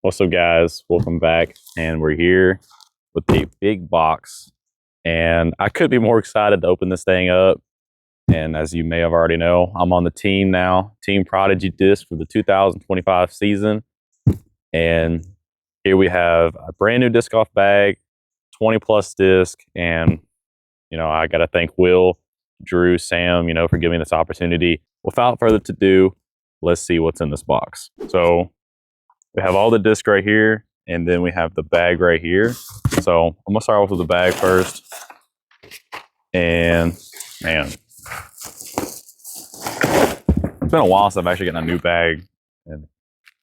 What's up, guys? Welcome back, and we're here with a big box, and I could be more excited to open this thing up. And as you may have already know, I'm on the team now, Team Prodigy Disc for the 2025 season. And here we have a brand new disc golf bag, 20 plus disc, and I got to thank Will, Drew, Sam, for giving me this opportunity. Without further ado, let's see what's in this box. So we have all the disc right here, and then we have the bag right here. So I'm gonna start off with the bag first. And man, it's been a while since I've actually gotten a new bag, and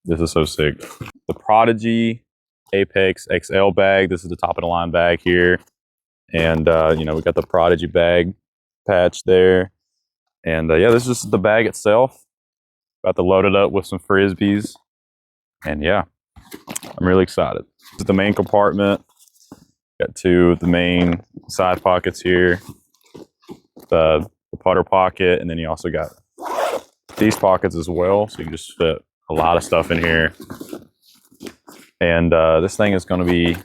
this is so sick. The Prodigy Apex XL bag. This is the top of the line bag here. And we got the Prodigy bag patch there. And yeah, this is just the bag itself. About to load it up with some frisbees. And yeah, I'm really excited. This is the main compartment. Got two of the main side pockets here. The putter pocket, and then you also got these pockets as well. So you can just fit a lot of stuff in here. And this thing is going to be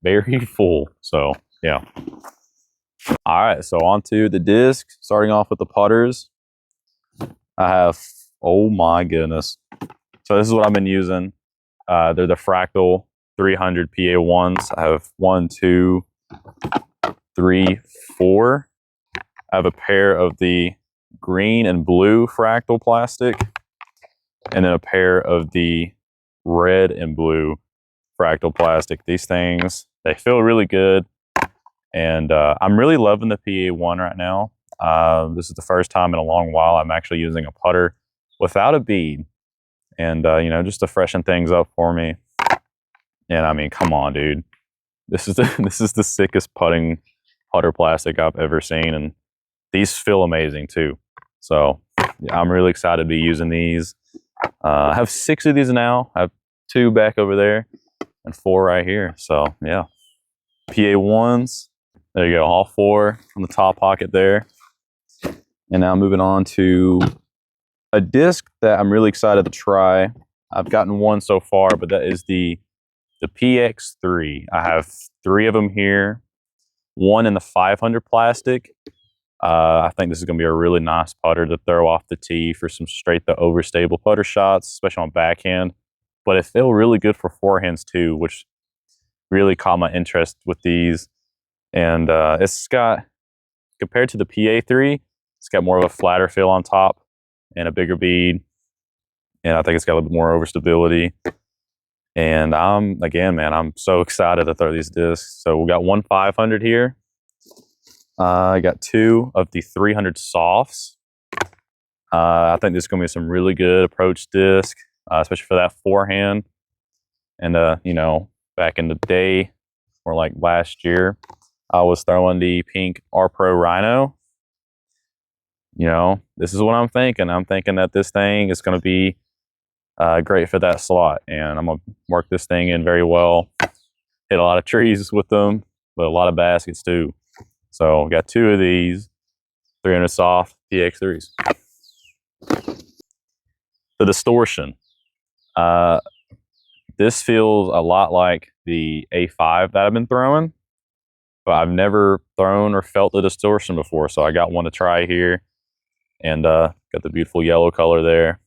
very full. So yeah. All right, so on to the disc. Starting off with the putters. I have, oh my goodness. So this is what I've been using. They're the Fractal 300 PA1s. I have 1, 2, 3, 4. I have a pair of the green and blue Fractal plastic, and then a pair of the red and blue Fractal plastic. These things, they feel really good, and I'm really loving the PA1 right now. This is the first time in a long while I'm actually using a putter without a bead. And, just to freshen things up for me. And I mean, come on, dude. This is the sickest putter plastic I've ever seen. And these feel amazing too. So yeah, I'm really excited to be using these. I have 6 of these now. I have 2 back over there and 4 right here. So yeah, PA1s. There you go, all 4 from the top pocket there. And now moving on to a disc that I'm really excited to try. I've gotten one so far, but that is the PX3. I have 3 of them here. One in the 500 plastic. I think this is going to be a really nice putter to throw off the tee for some straight to overstable putter shots, especially on backhand. But it feels really good for forehands too, which really caught my interest with these. And it's got, compared to the PA3, it's got more of a flatter feel on top and a bigger bead, and I think it's got a little bit more overstability. And I'm so excited to throw these discs. So we got one 500 here. I got 2 of the 300 softs. I think this is going to be some really good approach disc, especially for that forehand. And back in the day, or like last year, I was throwing the pink R Pro Rhino. This is what I'm thinking. I'm thinking that this thing is going to be great for that slot. And I'm going to work this thing in very well. Hit a lot of trees with them, but a lot of baskets too. So got 2 of these 300 soft PX3s. The distortion. This feels a lot like the A5 that I've been throwing, but I've never thrown or felt the distortion before. So I got one to try here. And got the beautiful yellow color there.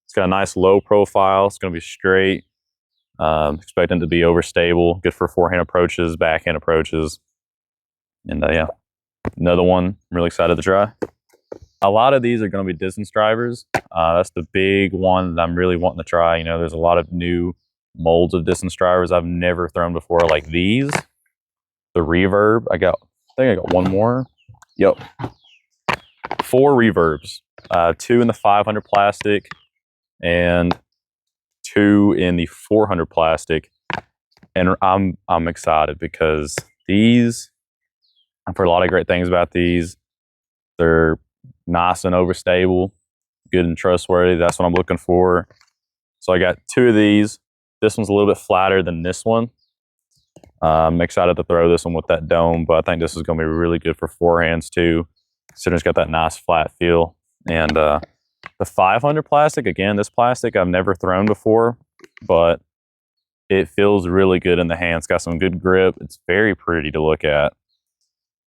It's got a nice low profile. It's going to be straight. Expecting it to be overstable. Good for forehand approaches, backhand approaches. And yeah, another one I'm really excited to try. A lot of these are going to be distance drivers. That's the big one that I'm really wanting to try. There's a lot of new molds of distance drivers I've never thrown before, like these. The reverb. I think I got one more. Yep. 4 reverbs, 2 in the 500 plastic and 2 in the 400 plastic. And I'm excited because these, I've heard a lot of great things about these. They're nice and overstable, good and trustworthy. That's what I'm looking for. So I got 2 of these. This one's a little bit flatter than this one. I'm excited to throw this one with that dome, but I think this is going to be really good for forehands too. Considering it's got that nice flat feel. And the 500 plastic, again, this plastic I've never thrown before, but It feels really good in the hand. It's got some good grip. It's very pretty to look at.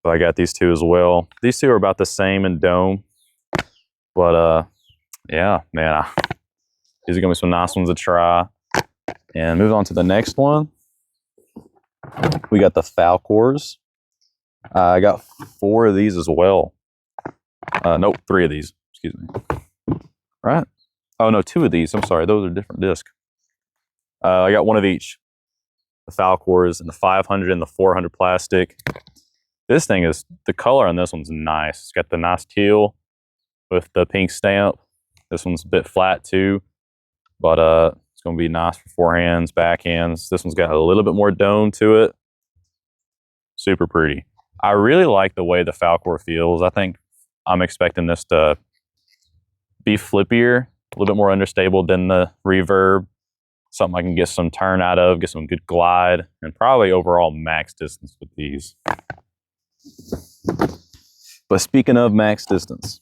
So I got these two as well. These two are about the same in dome. But yeah, man, these are gonna be some nice ones to try. And move on to the next one. We got the Falcors. I got 4 of these as well. Nope, 3 of these. Excuse me. Right? Oh no, 2 of these. I'm sorry, those are different discs. I got 1 of each. The Falcors and the 500 and the 400 plastic. This thing is, the color on this one's nice. It's got the nice teal with the pink stamp. This one's a bit flat too, but it's going to be nice for forehands, backhands. This one's got a little bit more dome to it. Super pretty. I really like the way the Falcor feels. I think I'm expecting this to be flippier, a little bit more understable than the Reverb. Something I can get some turn out of, get some good glide, and probably overall max distance with these. But speaking of max distance,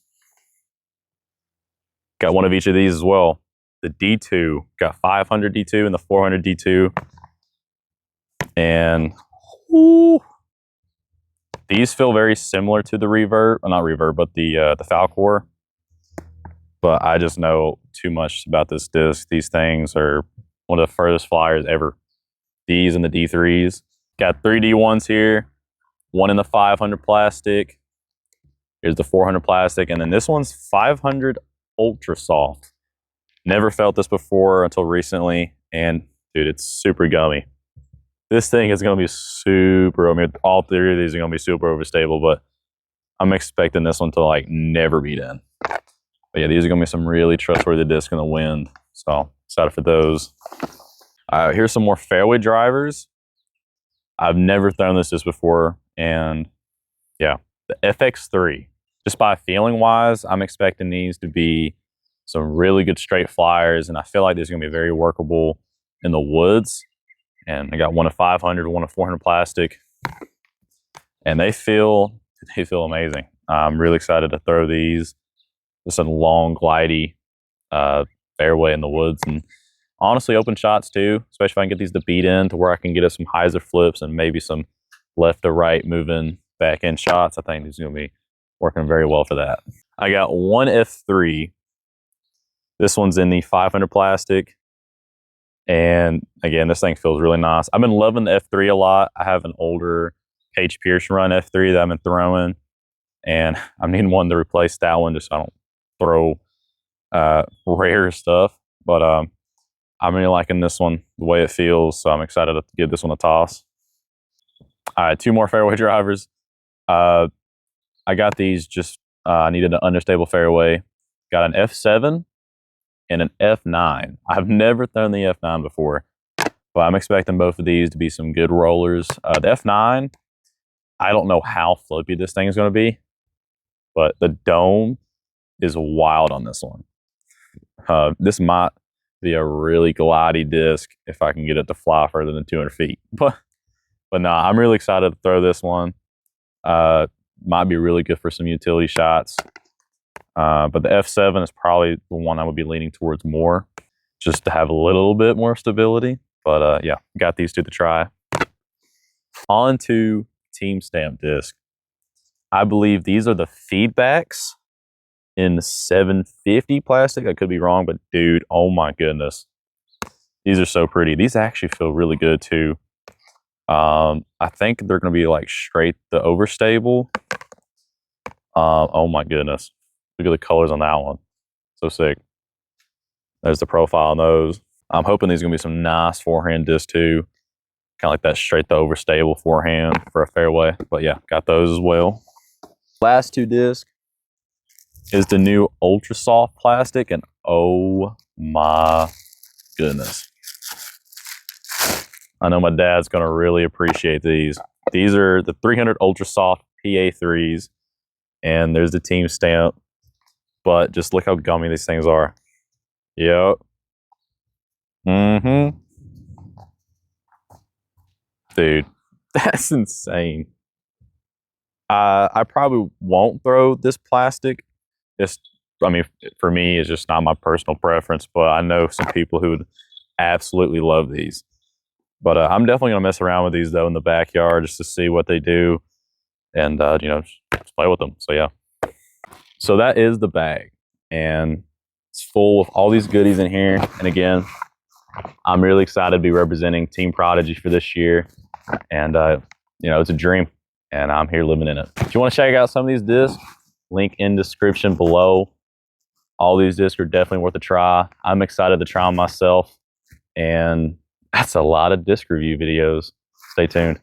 got 1 of each of these as well. The D2, got 500 D2 and the 400 D2. And whoo, these feel very similar to the Reverb, not Reverb, but the Falcor. But I just know too much about this disc. These things are one of the furthest flyers ever. These and the D3s. Got 3 D1s here. 1 in the 500 plastic. Here's the 400 plastic. And then this one's 500 Ultra Soft. Never felt this before until recently. And dude, it's super gummy. This thing is going to be super, I mean, all 3 of these are going to be super overstable, but I'm expecting this one to like never be done. But yeah, these are going to be some really trustworthy discs in the wind. So excited for those. Here's some more fairway drivers. I've never thrown this disc before. And yeah, the FX3. Just by feeling wise, I'm expecting these to be some really good straight flyers. And I feel like these are going to be very workable in the woods. And I got 1 of 500, 1 of 400 plastic. And they feel amazing. I'm really excited to throw these. Just a long, glidey fairway in the woods. And honestly, open shots too, especially if I can get these to beat in to where I can get us some hyzer flips and maybe some left to right moving back end shots. I think these are going to be working very well for that. I got 1 F3. This one's in the 500 plastic. And again, this thing feels really nice. I've been loving the F3 a lot. I have an older Paige Pierce run F3 that I've been throwing. And I'm needing one to replace that one just so I don't throw rare stuff. But I'm really liking this one, the way it feels. So I'm excited to give this one a toss. All right, 2 more fairway drivers. I got these just, I needed an understable fairway. Got an F7 and an F9. I've never thrown the F9 before, but I'm expecting both of these to be some good rollers. The F9, I don't know how flippy this thing is going to be, but the dome is wild on this one. This might be a really glidey disc if I can get it to fly further than 200 feet. But no, I'm really excited to throw this one. Might be really good for some utility shots. But the F7 is probably the one I would be leaning towards more, just to have a little bit more stability. But yeah, got these 2 to try. On to Team Stamp disc. I believe these are the feedbacks in 750 plastic. I could be wrong, but dude, oh my goodness. These are so pretty. These actually feel really good too. I think they're going to be like straight the Overstable. Oh my goodness. Look at the colors on that one. So sick. There's the profile on those. I'm hoping these are going to be some nice forehand discs too. Kind of like that straight the Overstable forehand for a fairway. But yeah, got those as well. Last 2 discs is the new Ultra Soft plastic. And oh my goodness. I know my dad's going to really appreciate these. These are the 300 Ultra Soft PA3s. And there's the Team Stamp. But just look how gummy these things are. Yep. Mm-hmm. Dude, that's insane. I probably won't throw this plastic. I mean, for me, it's just not my personal preference. But I know some people who would absolutely love these. But I'm definitely going to mess around with these, though, in the backyard just to see what they do and, you know, just play with them. So, yeah. So that is the bag. And it's full of all these goodies in here. And again, I'm really excited to be representing Team Prodigy for this year. And, you know, it's a dream. And I'm here living in it. If you want to check out some of these discs, link in description below. All these discs are definitely worth a try. I'm excited to try them myself. And that's a lot of disc review videos. Stay tuned.